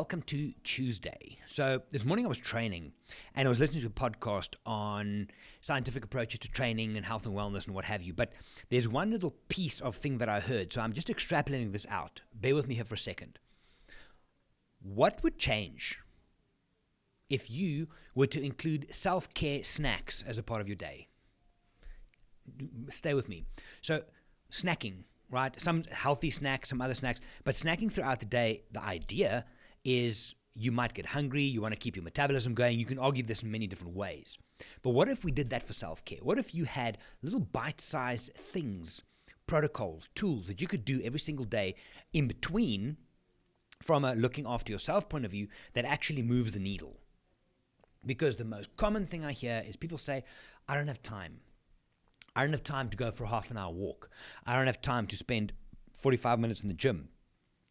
welcome to Tuesday. So this morning I was training and I was listening to a podcast on scientific approaches to training and health and wellness and what have you. But there's one little piece of thing that I heard. So I'm just extrapolating this out. Bear with me here for a second. What would change if you were to include self-care snacks as a part of your day? Stay with me. So snacking, right? Some healthy snacks, some other snacks, but snacking throughout the day, the idea is you might get hungry, you want to keep your metabolism going. You can argue this in many different ways. But what if we did that for self-care? What if you had little bite-sized things, protocols, tools that you could do every single day in between from a looking after yourself point of view that actually moves the needle? Because the most common thing I hear is people say, I don't have time. I don't have time to go for a half an hour walk. I don't have time to spend 45 minutes in the gym.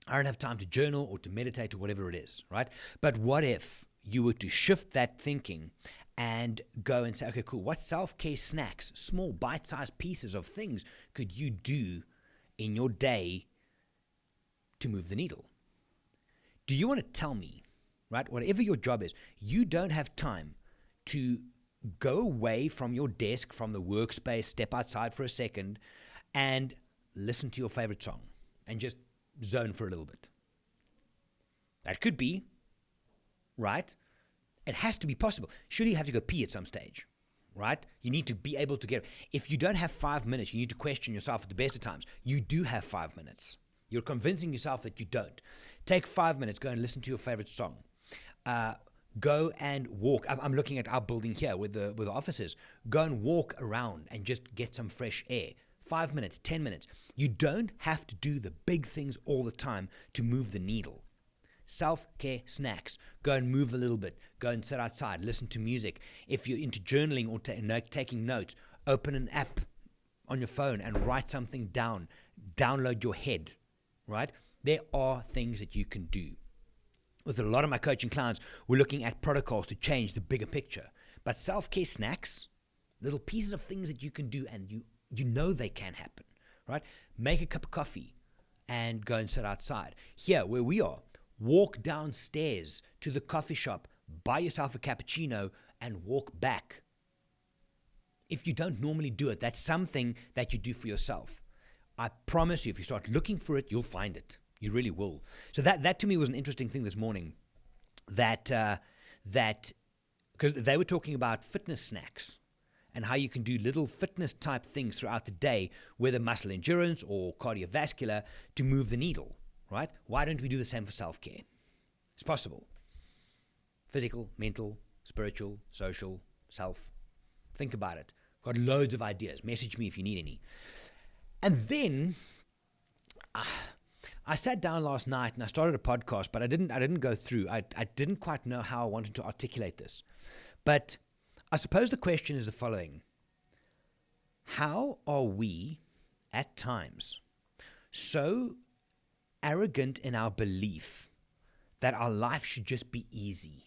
I don't have time to journal or to meditate or whatever it is, right? But what if you were to shift that thinking and go and say, okay, cool, what self-care snacks, small bite-sized pieces of things could you do in your day to move the needle? Do you want to tell me, right, whatever your job is, you don't have time to go away from your desk, from the workspace, step outside for a second, and listen to your favorite song and just zone for a little bit? That could be, right? It has to be possible. Surely you have to go pee at some stage, right? You need to be able to get. If you don't have 5 minutes, you need to question yourself at the best of times. You do have 5 minutes. You're convincing yourself that you don't. Take 5 minutes, go and listen to your favorite song. Go and walk. I'm looking at our building here with the offices. Go and walk around and just get some fresh air. 5 minutes, 10 minutes. You don't have to do the big things all the time to move the needle. Self-care snacks. Go and move a little bit. Go and sit outside. Listen to music. If you're into journaling or taking notes, open an app on your phone and write something down. Download your head, right? There are things that you can do. With a lot of my coaching clients, we're looking at protocols to change the bigger picture. But self-care snacks, little pieces of things that you can do and you know they can happen, right? Make a cup of coffee and go and sit outside. Here, where we are, walk downstairs to the coffee shop, buy yourself a cappuccino and walk back. If you don't normally do it, that's something that you do for yourself. I promise you, if you start looking for it, you'll find it. You really will. So that to me was an interesting thing this morning, that because they were talking about fitness snacks and how you can do little fitness type things throughout the day, whether muscle endurance or cardiovascular, to move the needle, right? Why don't we do the same for self-care? It's possible. Physical, mental, spiritual, social, self. Think about it. Got loads of ideas. Message me if you need any. And then I sat down last night and I started a podcast, but I didn't go through. I didn't quite know how I wanted to articulate this. But I suppose the question is the following. How are we, at times, so arrogant in our belief that our life should just be easy?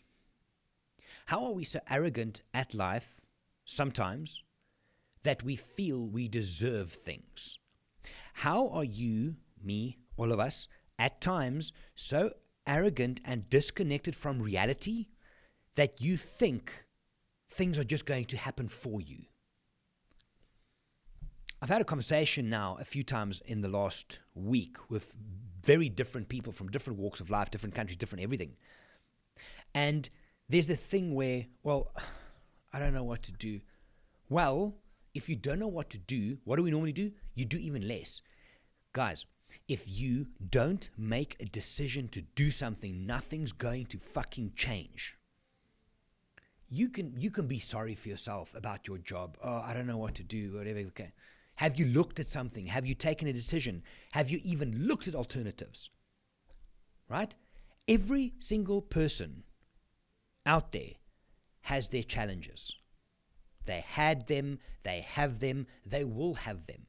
How are we so arrogant at life, sometimes, that we feel we deserve things? How are you, me, all of us, at times, so arrogant and disconnected from reality that you think things are just going to happen for you? I've had a conversation now a few times in the last week with very different people from different walks of life, different countries, different everything. And there's the thing where, well, I don't know what to do. Well, if you don't know what to do, what do we normally do? You do even less. Guys, if you don't make a decision to do something, nothing's going to fucking change. You can be sorry for yourself about your job. Oh, I don't know what to do, whatever. Okay. Have you looked at something? Have you taken a decision? Have you even looked at alternatives? Right? Every single person out there has their challenges. They had them, they have them, they will have them.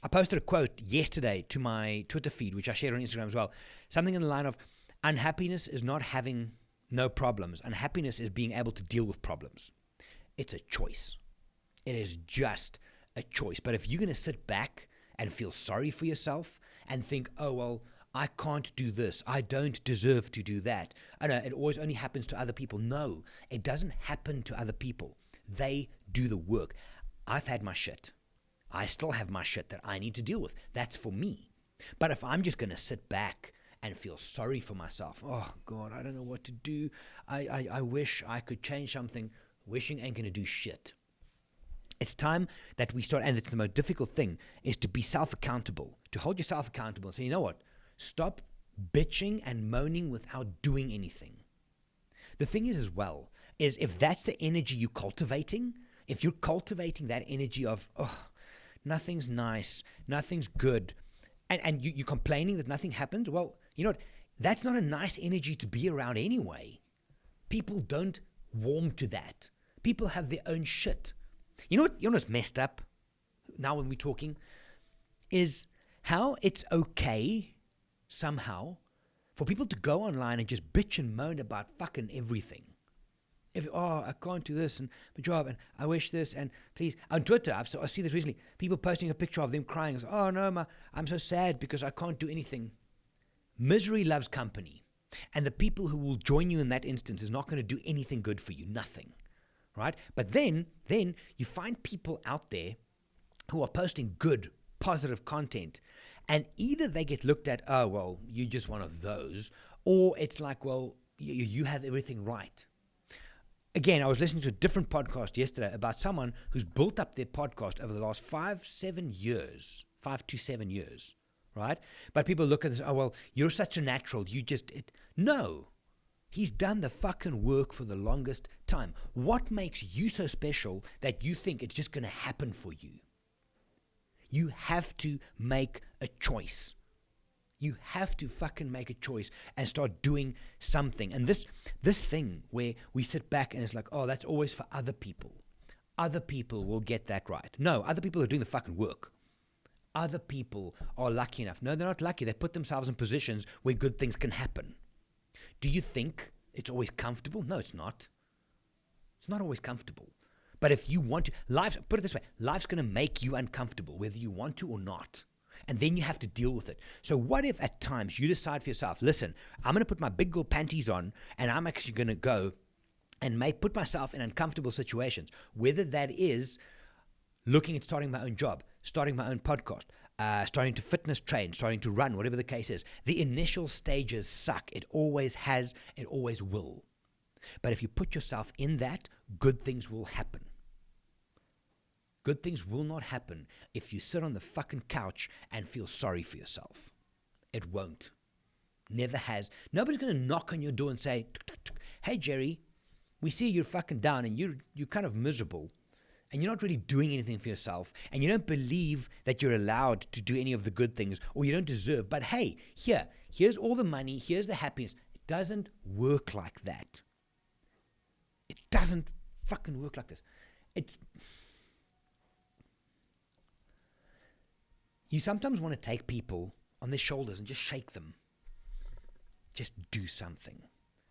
I posted a quote yesterday to my Twitter feed, which I shared on Instagram as well. Something in the line of, unhappiness is not having no problems. Unhappiness is being able to deal with problems. It's a choice. It is just a choice. But if you're going to sit back and feel sorry for yourself and think, oh, well, I can't do this. I don't deserve to do that. I know it always only happens to other people. No, it doesn't happen to other people. They do the work. I've had my shit. I still have my shit that I need to deal with. That's for me. But if I'm just going to sit back and feel sorry for myself, oh God, I don't know what to do. I wish I could change something. Wishing ain't going to do shit. It's time that we start, and it's the most difficult thing, is to be self-accountable, to hold yourself accountable and say, you know what, stop bitching and moaning without doing anything. The thing is as well, is if that's the energy you're cultivating, if you're cultivating that energy of, oh, nothing's nice, nothing's good, and you're complaining that nothing happens, well, you know what, that's not a nice energy to be around anyway. People don't warm to that. People have their own shit. You know what's messed up now when we're talking is how it's okay somehow for people to go online and just bitch and moan about fucking everything. I can't do this, and my job, and I wish this, and please. On Twitter, I see this recently, people posting a picture of them crying, oh no, I'm so sad because I can't do anything. Misery loves company, and the people who will join you in that instance is not going to do anything good for you, nothing. Right? But then you find people out there who are posting good, positive content, and either they get looked at, oh, well, you're just one of those, or it's like, well, you have everything right. Again, I was listening to a different podcast yesterday about someone who's built up their podcast over the last 5 to 7 years, right? But people look at this, oh, well, you're such a natural, no. He's done the fucking work for the longest time. What makes you so special that you think it's just going to happen for you? You have to make a choice. You have to fucking make a choice and start doing something. And this thing where we sit back and it's like, oh, that's always for other people. Other people will get that right. No, other people are doing the fucking work. Other people are lucky enough. No, they're not lucky. They put themselves in positions where good things can happen. Do you think it's always comfortable? No, it's not. It's not always comfortable. But if you want to, put it this way, life's going to make you uncomfortable, whether you want to or not. And then you have to deal with it. So what if at times you decide for yourself, listen, I'm going to put my big girl panties on, and I'm actually going to go and put myself in uncomfortable situations, whether that is looking at starting my own job, starting my own podcast, starting to fitness train, starting to run, whatever the case is. The initial stages suck. It always has. It always will. But if you put yourself in that, good things will happen. Good things will not happen if you sit on the fucking couch and feel sorry for yourself. It won't. Never has. Nobody's going to knock on your door and say, hey, Jerry, we see you're fucking down and you're kind of miserable. And you're not really doing anything for yourself, and you don't believe that you're allowed to do any of the good things, or you don't deserve. But hey, here's all the money, here's the happiness. It doesn't work like that. It doesn't fucking work like this. You sometimes want to take people on their shoulders and just shake them. Just do something.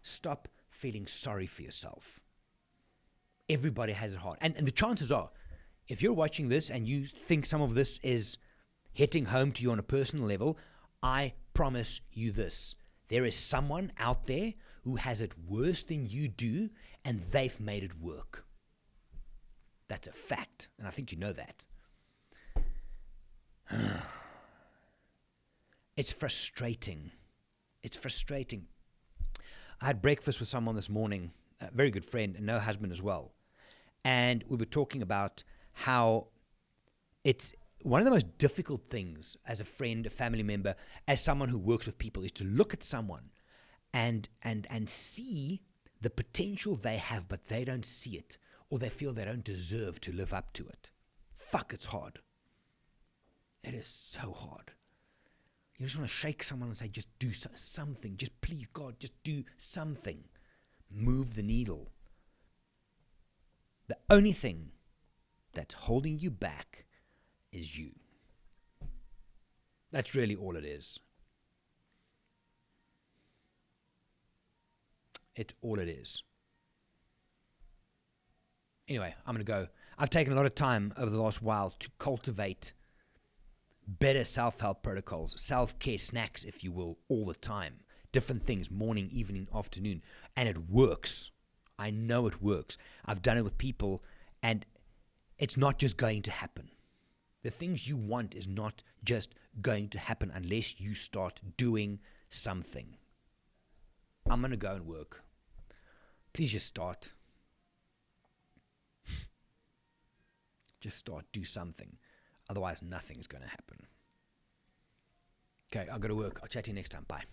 Stop feeling sorry for yourself. Everybody has it hard. And the chances are, if you're watching this and you think some of this is hitting home to you on a personal level, I promise you this. There is someone out there who has it worse than you do, and they've made it work. That's a fact, and I think you know that. It's frustrating. It's frustrating. I had breakfast with someone this morning, a very good friend, and her husband as well. And we were talking about how it's one of the most difficult things as a friend, a family member, as someone who works with people, is to look at someone and see the potential they have, but they don't see it, or they feel they don't deserve to live up to it. Fuck, it's hard. It is so hard. You just want to shake someone and say, just do something. Just please, God, just do something. Move the needle. The only thing that's holding you back is you. That's really all it is. It's all it is. Anyway, I'm going to go. I've taken a lot of time over the last while to cultivate better self-help protocols, self-care snacks, if you will, all the time. Different things, morning, evening, afternoon. And it works. I know it works. I've done it with people, and it's not just going to happen. The things you want is not just going to happen unless you start doing something. I'm going to go and work. Please just start. Just start. Do something. Otherwise, nothing's going to happen. Okay, I've got to work. I'll chat to you next time. Bye.